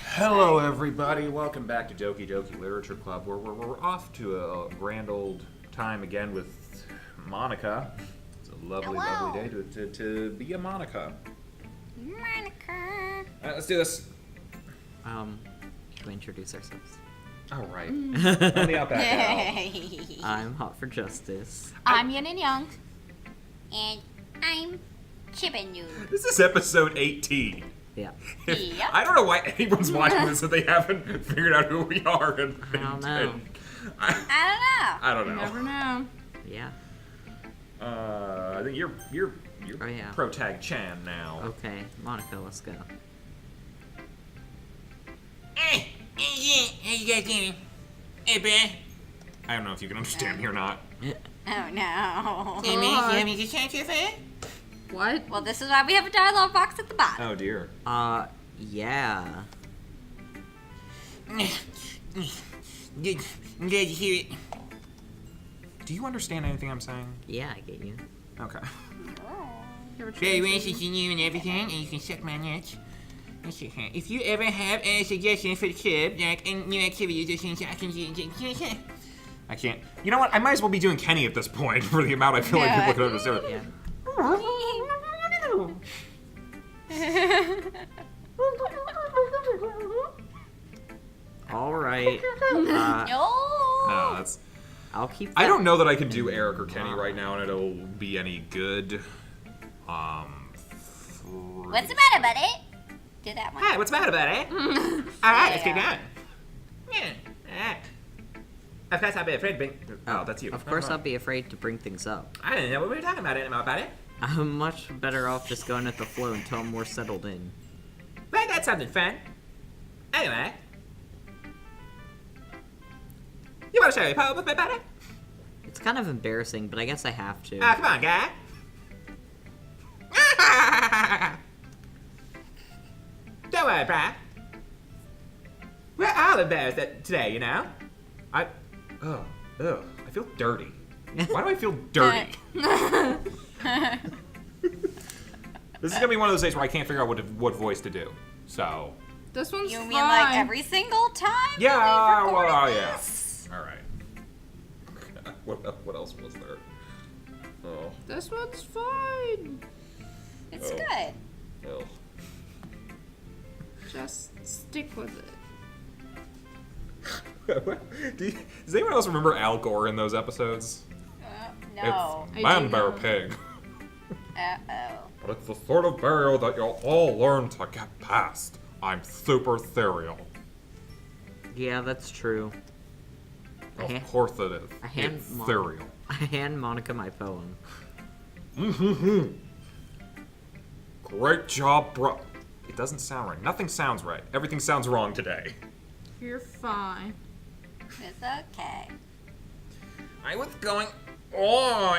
Hello, everybody. Welcome back to Doki Doki Literature Club, where we're off to a grand old time again with Monica. It's a lovely, lovely day to be a Monica. Monica. All right, let's do this. Can we introduce ourselves? All right. I'm the OutbackAl. I'm Hot for Justice. I'm Yin&Jung. And I'm Chippinu. This is episode 18. Yeah. Yep. I don't know why anyone's watching this if they haven't figured out who we are. I don't know. I don't know. You never know. Yeah. I think you're Oh, yeah. Pro Tag Chan now. Okay, Monica, let's go. Hey, how you guys doing? Hey, Ben. I don't know if you can understand me or not. Oh no. Hey, man, you have me to chat to you, What? Well, this is why we have a dialogue box at the bottom. Oh dear. Yeah. Good. I'm glad to hear it. Do you understand anything I'm saying? Yeah, I get you. Okay. Very racist in you and everything, and you can suck my nuts. If you ever have any suggestions for the club, like new activities or things I can do, I can't. You know what? I might as well be doing Kenny at this point for the amount I feel like people could understand. Yeah. All right. No, that's. I'll keep. I don't know that I can do Eric or Kenny right now, and it'll be any good. What's the matter, buddy? Do that one. Hi, what's the matter about it? Alright, let's get going. Yeah, alright. Of course, I'll be afraid to bring. Oh, that's you. Of course, I'll be afraid to bring things up. I didn't know what we were talking about anymore about it. I'm much better off just going at the flow until I'm more settled in. But that's something fun. Anyway. You want to show me a poem with me, buddy? It's kind of embarrassing, but I guess I have to. Come on, guy. Don't worry, Brad. We're all embarrassed today, you know? I feel dirty. Why do I feel dirty? This is gonna be one of those days where I can't figure out what voice to do. So. This one's You fine. mean like every single time? Yeah. we've Well, recorded yeah. this? All right. What else was there? Oh. This one's fine. It's Oh. good. Oh. Just stick with it. Does anyone else remember Al Gore in those episodes? No. It's Man, do Bear, know. Pig. Uh-oh. But it's the sort of burial that you'll all learn to get past. I'm super ethereal. Yeah, that's true. Of course it is. I hand Ethereal. I hand Monica my poem. Great job, bro. It doesn't sound right. Nothing sounds right. Everything sounds wrong today. You're fine. It's okay. I was going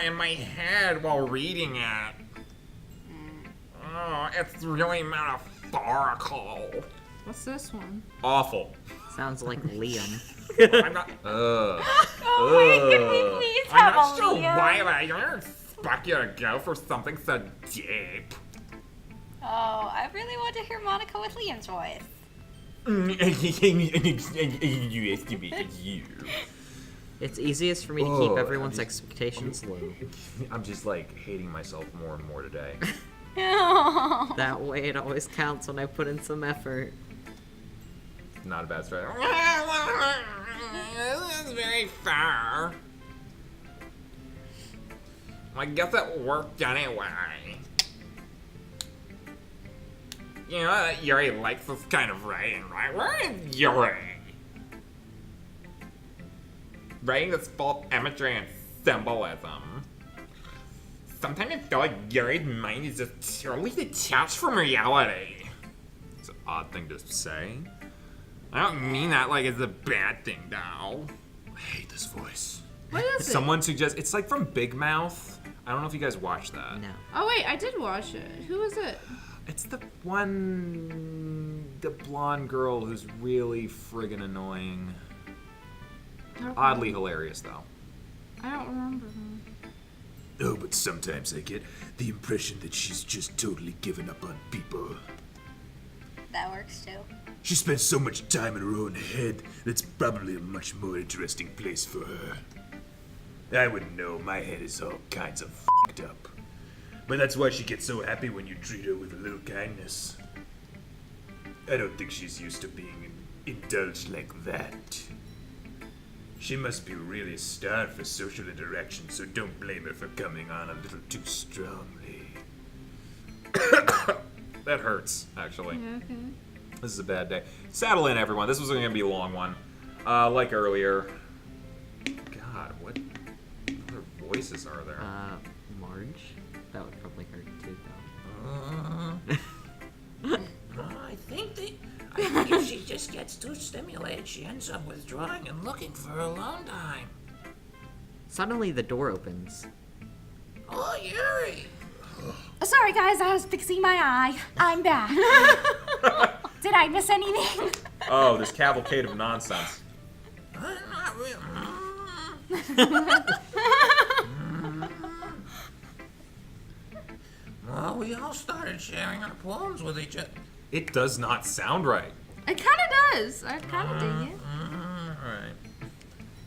in my head while reading it. Oh, it's really metaphorical. What's this one? Awful. Sounds like Liam. I'm not. Oh wait, can we please I'm have not a sure Liam? why I don't expect you to go for something so deep. Oh, I really want to hear Monica with Liam's voice. You estimated you. It's easiest for me to keep everyone's expectations low. I'm just like hating myself more and more today. That way it always counts when I put in some effort. Not a bad strategy. This is very fair. I guess it worked anyway. You know that Yuri likes this kind of writing, right? Where is Yuri? Writing that's full of imagery and symbolism. Sometimes I feel like Yuri's mind is just totally detached from reality. It's an odd thing to say. I don't mean that like it's a bad thing, though. I hate this voice. What is it? Someone suggests it's like from Big Mouth. I don't know if you guys watched that. No. Oh wait, I did watch it. Who is it? It's the blonde girl who's really friggin' annoying. Oddly hilarious, though. I don't remember him. Oh, but sometimes I get the impression that she's just totally given up on people. That works too. She spends so much time in her own head, that's probably a much more interesting place for her. I wouldn't know, my head is all kinds of f***ed up. But that's why she gets so happy when you treat her with a little kindness. I don't think she's used to being indulged like that. She must be really starved for social interaction, so don't blame her for coming on a little too strongly. That hurts, actually. Yeah, okay. This is a bad day. Saddle in, everyone. This was going to be a long one. Like earlier. God, what other voices are there? Marge? That would probably hurt too, I think if she just gets too stimulated, she ends up withdrawing and looking for alone time. Suddenly the door opens. Oh, Yuri! Sorry, guys, I was fixing my eye. I'm back. Did I miss anything? Oh, this cavalcade of nonsense. Not really. Well, we all started sharing our poems with each other. It does not sound right. It kind of does. I kind of dig it. Alright.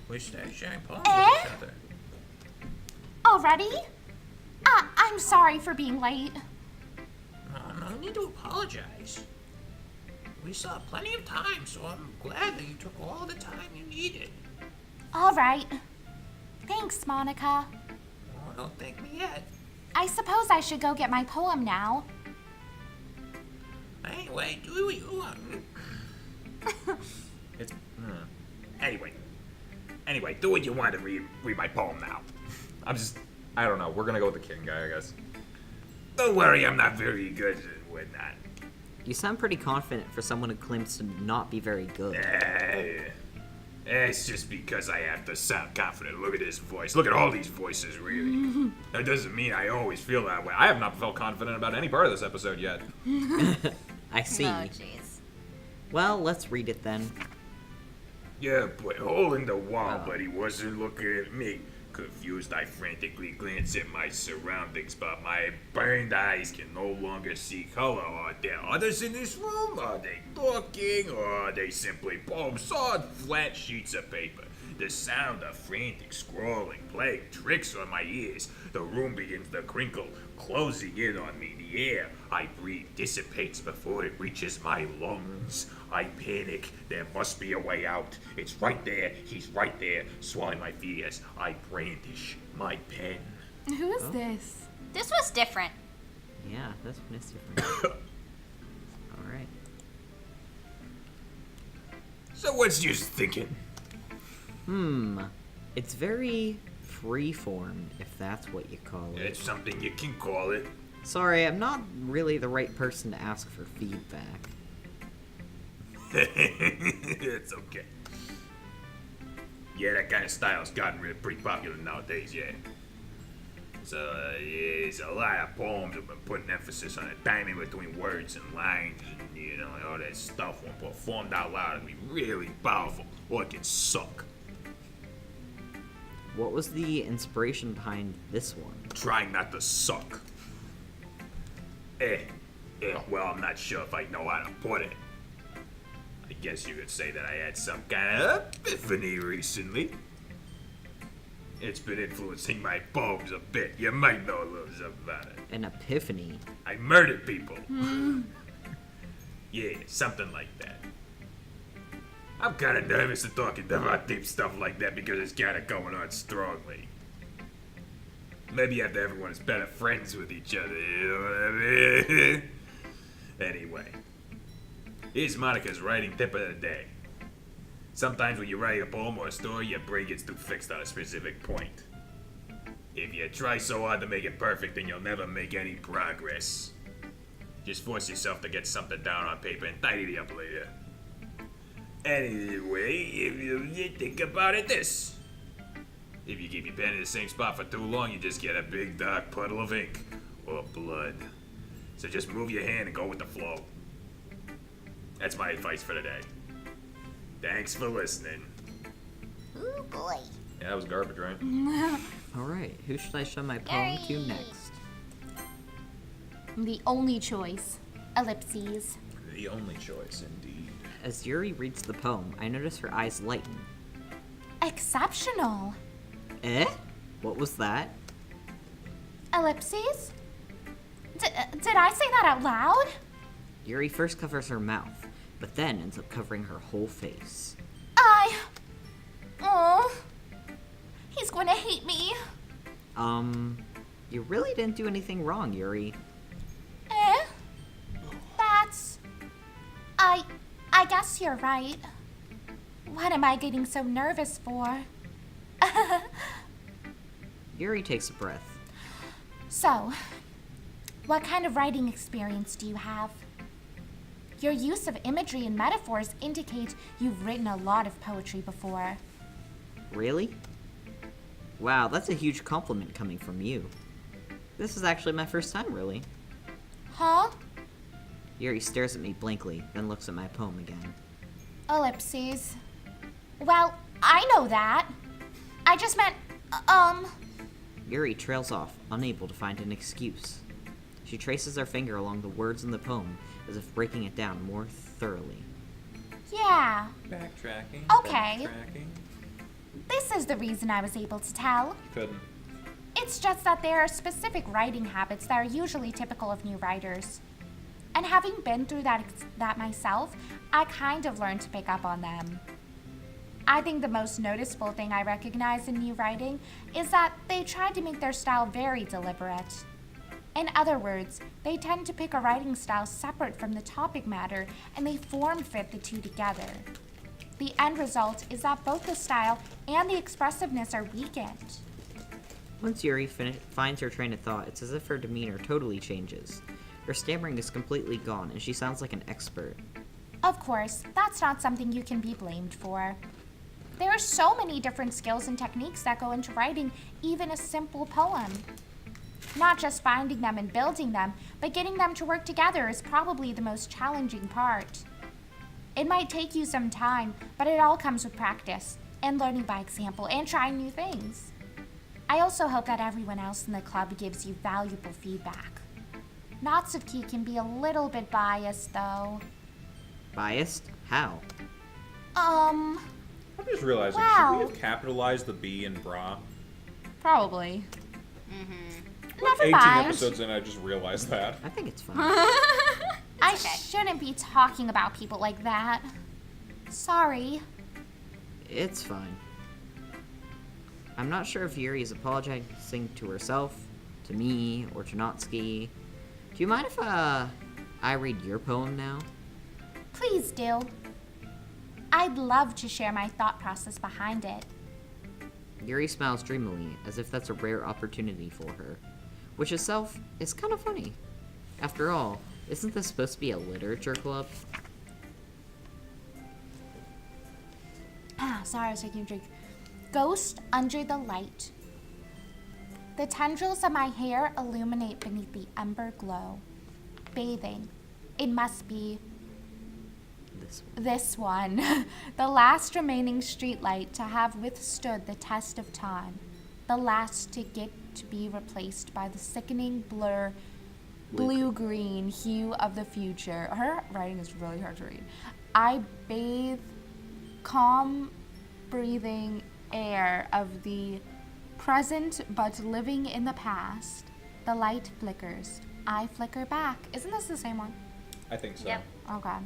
We started sharing poems Eh? with each other. Already? I'm sorry for being late. No need to apologize. We still have plenty of time, so I'm glad that you took all the time you needed. All right. Thanks, Monica. Oh, don't thank me yet. I suppose I should go get my poem now. Anyway, do what you want. It's. Anyway, do what you want to read my poem now. I don't know. We're gonna go with the king guy, I guess. Don't worry, I'm not very good at whatnot. You sound pretty confident for someone who claims to not be very good. It's just because I have to sound confident. Look at this voice. Look at all these voices, really. That doesn't mean I always feel that way. I have not felt confident about any part of this episode yet. I see. Oh, jeez. Well, let's read it then. Yeah, but hole in the wall, but he wasn't looking at me. Confused, I frantically glance at my surroundings, but my burned eyes can no longer see color. Are there others in this room? Are they talking? Or are they simply poems on flat sheets of paper? The sound of frantic scrawling playing tricks on my ears. The room begins to crinkle, closing in on me. The air I breathe dissipates before it reaches my lungs. I panic. There must be a way out. It's right there. He's right there. Swallowing my fears, I brandish my pen. Who is this? This was different. Yeah, this one is different. Alright. So what's you thinking? It's very freeform, if that's what you call it. It's something you can call it. Sorry, I'm not really the right person to ask for feedback. It's okay. Yeah, that kind of style's gotten pretty popular nowadays, yeah. So, there's a lot of poems have been putting emphasis on the timing between words and lines, and, you know, all that stuff when performed out loud can be really powerful, or it can suck. What was the inspiration behind this one? Trying not to suck. Well, I'm not sure if I know how to put it. I guess you could say that I had some kind of epiphany recently. It's been influencing my poems a bit. You might know a little something about it. An epiphany. I murdered people. Yeah, something like that. I'm kind of nervous to talking about deep stuff like that because it's kind of going on strongly. Maybe after everyone is better friends with each other, you know what I mean? Anyway, here's Monica's writing tip of the day. Sometimes when you write a poem or a story, your brain gets too fixed on a specific point. If you try so hard to make it perfect, then you'll never make any progress. Just force yourself to get something down on paper and tidy it up later. Anyway, if you think about it this. If you keep your pen in the same spot for too long, you just get a big dark puddle of ink or blood. So just move your hand and go with the flow. That's my advice for today. Thanks for listening. Ooh, boy. Yeah, that was garbage, right? Alright, who should I show my poem to Yay. next? The only choice. Ellipses. The only choice, indeed. As Yuri reads the poem, I notice her eyes lighten. Exceptional. Eh? What was that? Ellipses? Did I say that out loud? Yuri first covers her mouth, but then ends up covering her whole face. Oh. He's going to hate me. You really didn't do anything wrong, Yuri. That's... I guess you're right. What am I getting so nervous for? Yuri takes a breath. So, what kind of writing experience do you have? Your use of imagery and metaphors indicate you've written a lot of poetry before. Really? Wow, that's a huge compliment coming from you. This is actually my first time, really. Huh? Yuri stares at me blankly, then looks at my poem again. Ellipses. Well, I know that. I just meant, Yuri trails off, unable to find an excuse. She traces her finger along the words in the poem, as if breaking it down more thoroughly. Yeah. Backtracking. Okay. This is the reason I was able to tell. Couldn't. It's just that there are specific writing habits that are usually typical of new writers. And having been through that myself, I kind of learned to pick up on them. I think the most noticeable thing I recognize in new writing is that they try to make their style very deliberate. In other words, they tend to pick a writing style separate from the topic matter, and they form-fit the two together. The end result is that both the style and the expressiveness are weakened. Once Yuri finds her train of thought, it's as if her demeanor totally changes. Her stammering is completely gone, and she sounds like an expert. Of course, that's not something you can be blamed for. There are so many different skills and techniques that go into writing even a simple poem. Not just finding them and building them, but getting them to work together is probably the most challenging part. It might take you some time, but it all comes with practice, and learning by example, and trying new things. I also hope that everyone else in the club gives you valuable feedback. Natsuki can be a little bit biased, though. Biased? How? I'm just realizing, should Wow. we have capitalized the B in bra? Probably. Never 18 mind. episodes in, I just realized that. I think it's fine. I shouldn't be talking about people like that. Sorry. It's fine. I'm not sure if Yuri is apologizing to herself, to me, or to Natsuki. Do you mind if, I read your poem now? Please do. I'd love to share my thought process behind it. Yuri smiles dreamily, as if that's a rare opportunity for her. Which itself is kind of funny. After all, isn't this supposed to be a literature club? Sorry, I was taking a drink. Ghost under the light. The tendrils of my hair illuminate beneath the ember glow. Bathing. It must be this one. The last remaining streetlight to have withstood the test of time. The last to get to be replaced by the sickening blue-green hue of the future. Her writing is really hard to read. I bathe calm, breathing air of the present but living in the past. The light flickers. I flicker back. Isn't this the same one? I think so. Yep. Oh god.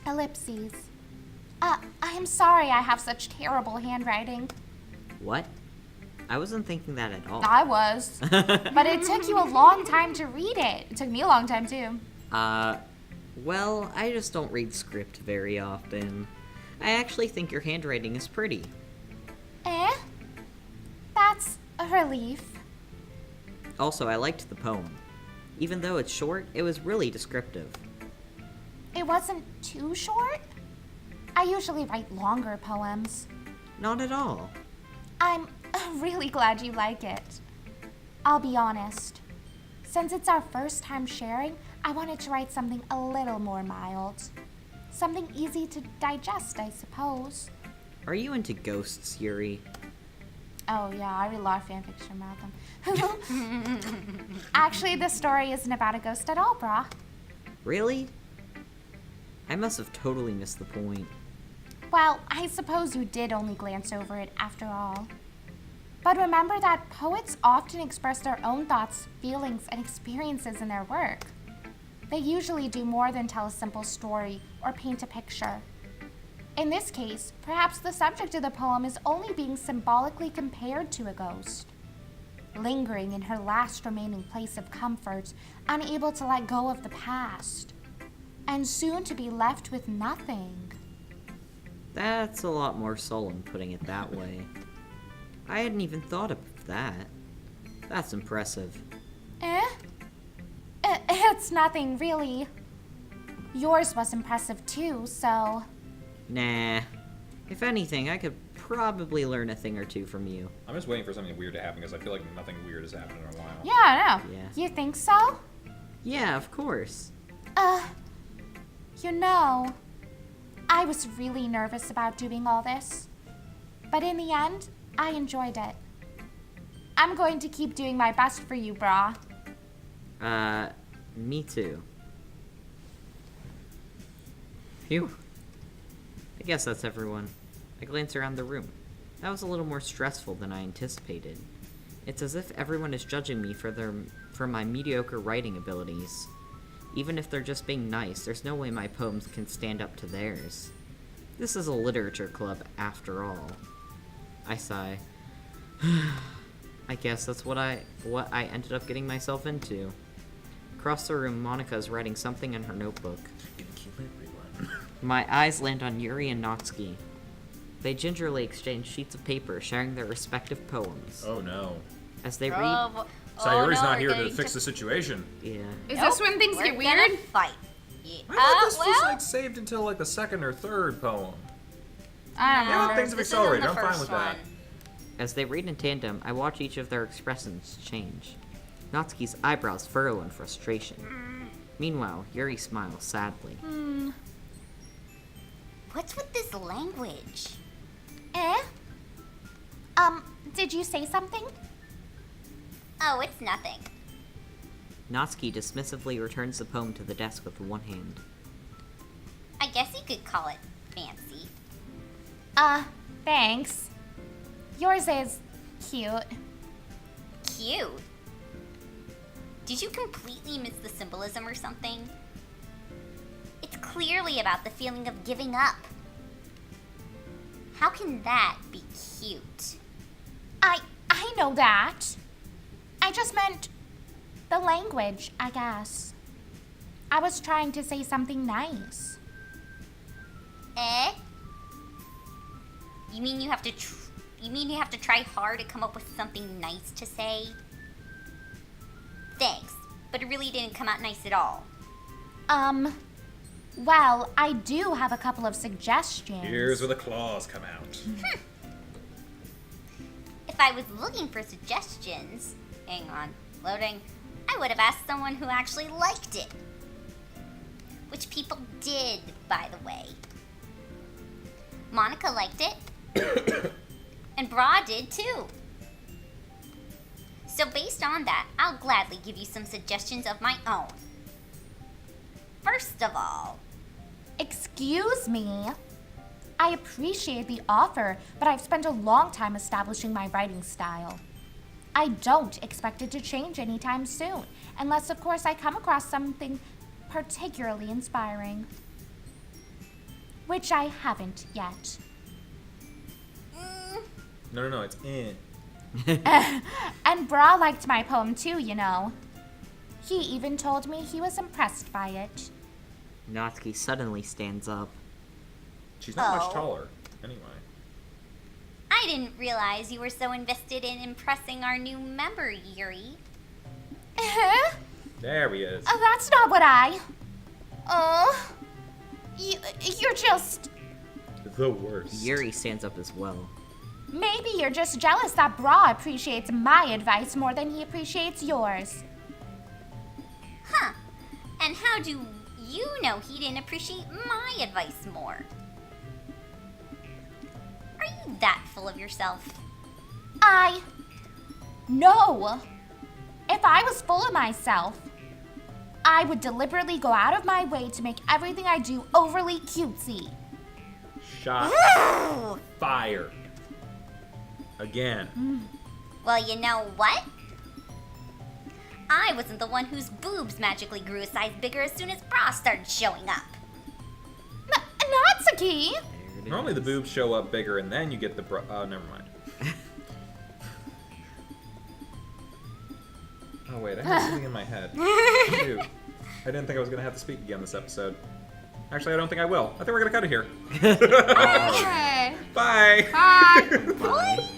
Ellipses. I am sorry I have such terrible handwriting. What? I wasn't thinking that at all. I was. But it took you a long time to read it. It took me a long time too. Well, I just don't read script very often. I actually think your handwriting is pretty. That's a relief. Also, I liked the poem. Even though it's short, it was really descriptive. It wasn't too short. I usually write longer poems. Not at all. I'm really glad you like it. I'll be honest. Since it's our first time sharing, I wanted to write something a little more mild. Something easy to digest, I suppose. Are you into ghosts, Yuri? Oh yeah, I read a lot of fanfiction about them. Actually, this story isn't about a ghost at all, brah. Really? I must have totally missed the point. Well, I suppose you did only glance over it after all. But remember that poets often express their own thoughts, feelings, and experiences in their work. They usually do more than tell a simple story or paint a picture. In this case, perhaps the subject of the poem is only being symbolically compared to a ghost, lingering in her last remaining place of comfort, unable to let go of the past, and soon to be left with nothing. That's a lot more solemn putting it that way. I hadn't even thought of that. That's impressive. It's nothing, really. Yours was impressive too, so... Nah. If anything, I could probably learn a thing or two from you. I'm just waiting for something weird to happen because I feel like nothing weird has happened in a while. Yeah, I know. Yeah. You think so? Yeah, of course. You know, I was really nervous about doing all this. But in the end, I enjoyed it. I'm going to keep doing my best for you, brah. Me too. Phew. I guess that's everyone. I glance around the room. That was a little more stressful than I anticipated. It's as if everyone is judging me for my mediocre writing abilities. Even if they're just being nice, there's no way my poems can stand up to theirs. This is a literature club, after all. I sigh. I guess that's what I ended up getting myself into. Across the room, Monica is writing something in her notebook. My eyes land on Yuri and Natsuki. They gingerly exchange sheets of paper, sharing their respective poems. Oh no. As they read... Sayori's no, not we're here to getting fix the situation. Yeah. Is this when things We're get weird? gonna fight. Yeah. I thought this was well, like saved until like the second or third poem. I don't Yeah, know. things have this isn't accelerated. the I'm fine first with that. one. As they read in tandem, I watch each of their expressions change. Natsuki's eyebrows furrow in frustration. Meanwhile, Yuri smiles sadly. What's with this language? Did you say something? Oh, it's nothing. Natsuki dismissively returns the poem to the desk with one hand. I guess you could call it fancy. Thanks. Yours is cute. Cute. Did you completely miss the symbolism or something? It's clearly about the feeling of giving up. How can that be cute? I know that. I just meant the language, I guess. I was trying to say something nice. You mean you have to try hard to come up with something nice to say? Thanks, but it really didn't come out nice at all. Well, I do have a couple of suggestions. Here's where the claws come out. If I was looking for suggestions, hang on, loading, I would have asked someone who actually liked it. Which people did, by the way. Monica liked it. And Bra did too. So based on that, I'll gladly give you some suggestions of my own. First of all, Excuse me. I appreciate the offer, but I've spent a long time establishing my writing style. I don't expect it to change anytime soon, unless, of course, I come across something particularly inspiring. Which I haven't yet. No, it's in. And Bra liked my poem too, you know. He even told me he was impressed by it. Natsuki suddenly stands up. She's not much Oh. taller. Anyway. I didn't realize you were so invested in impressing our new member, Yuri. There he is. Oh, that's not what I... Oh... You're just... The worst. Yuri stands up as well. Maybe you're just jealous that Bra appreciates my advice more than he appreciates yours. Huh. And how do you know he didn't appreciate my advice more? Are you that full of yourself? No. If I was full of myself, I would deliberately go out of my way to make everything I do overly cutesy. Shot fired. Again. Well, you know what? I wasn't the one whose boobs magically grew a size bigger as soon as bras started showing up. Natsuki! There it Normally the is. boobs show up bigger and then you get the bra. Oh, never mind. Oh, wait, I have something in my head. Shoot. I didn't think I was going to have to speak again this episode. Actually, I don't think I will. I think we're going to cut it here. Okay. Bye. Bye. Bye.